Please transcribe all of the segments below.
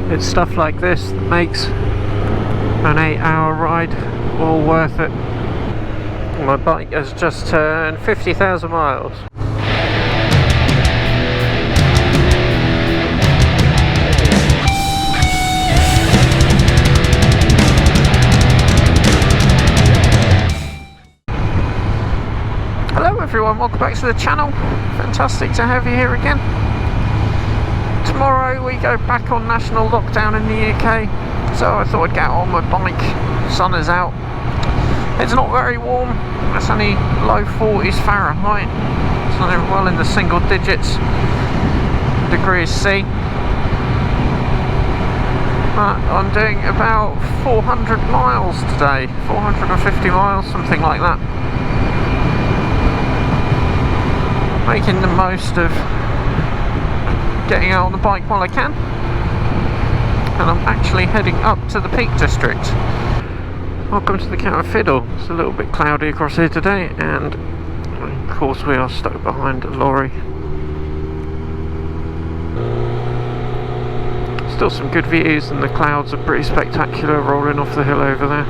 It's stuff like this that makes an 8-hour ride all worth it. My bike has just turned 50,000 miles. Hello everyone, welcome back to the channel. Fantastic to have you here again. Tomorrow we go back on national lockdown in the UK, so I thought I'd get on my bike. Sun is out. It's not very warm, it's only low 40s Fahrenheit. It's not even well in the single digits degrees C. But I'm doing about 400 miles today, 450 miles, something like that. Making the most of getting out on the bike while I can, and I'm actually heading up to the Peak District. Welcome to the Cat and Fiddle. It's a little bit cloudy across here today, and of course we are stuck behind a lorry. Still some good views, and the clouds are pretty spectacular rolling off the hill over there.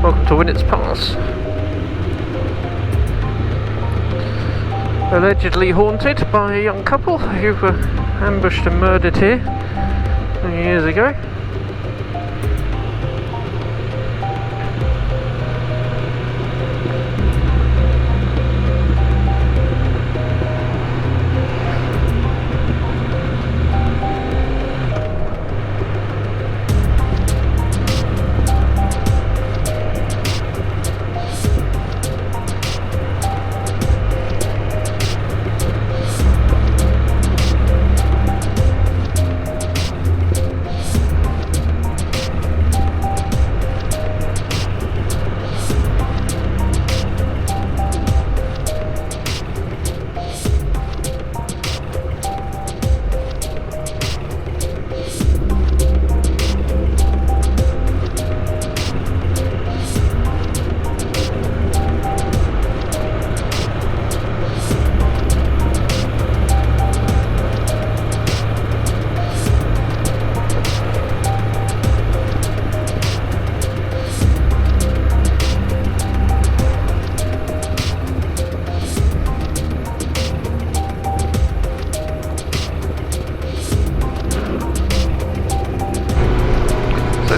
Welcome to Winnets Pass. Allegedly haunted by a young couple who were ambushed and murdered here years ago.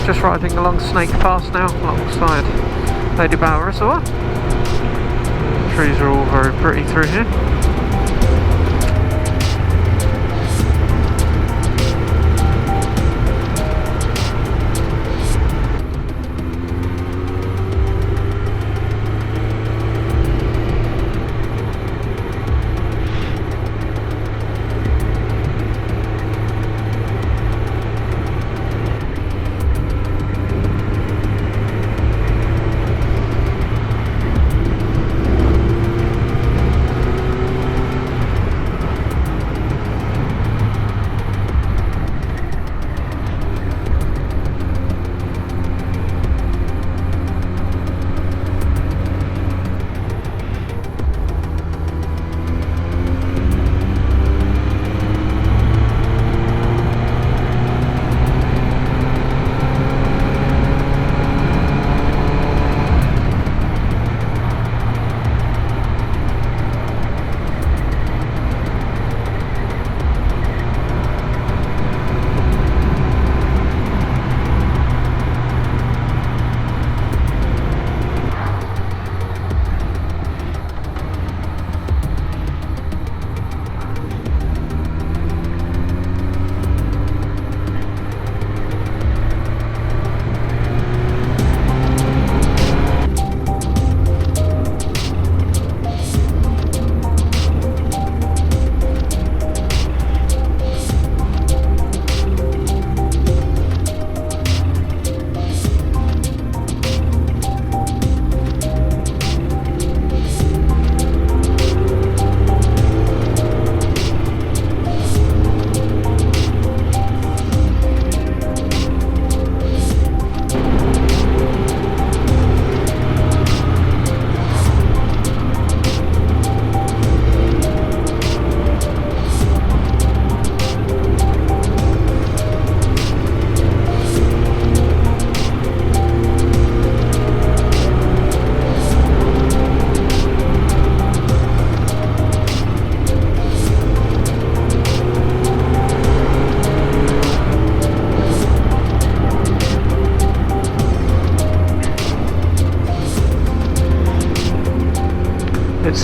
Just riding along Snake Pass now, alongside Lady Bower Reservoir. Trees are all very pretty through here.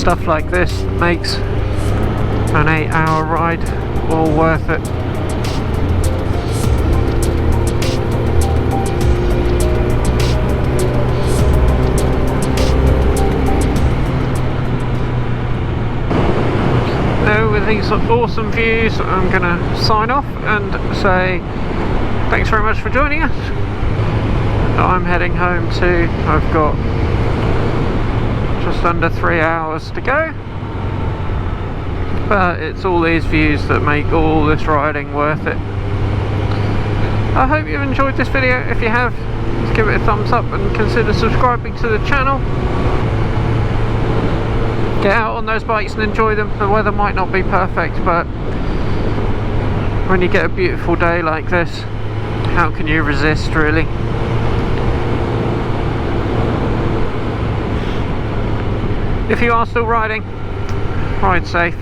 stuff like this that makes an 8-hour ride all worth it. Now with these awesome views, I'm gonna sign off and say thanks very much for joining us. I'm heading home too. I've got just under 3 hours to go, but it's all these views that make all this riding worth it. I hope you've enjoyed this video. If you have, give it a thumbs up and consider subscribing to the channel. Get out on those bikes and enjoy them. The weather might not be perfect, but when you get a beautiful day like this, how can you resist, really? If you are still riding, ride safe.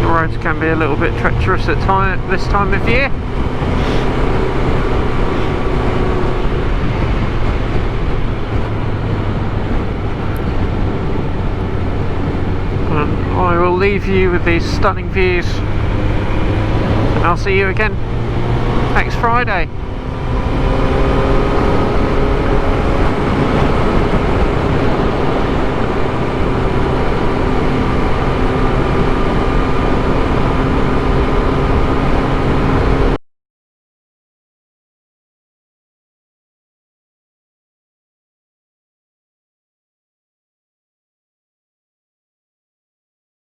The roads can be a little bit treacherous at this time of year. And I will leave you with these stunning views, and I'll see you again next Friday.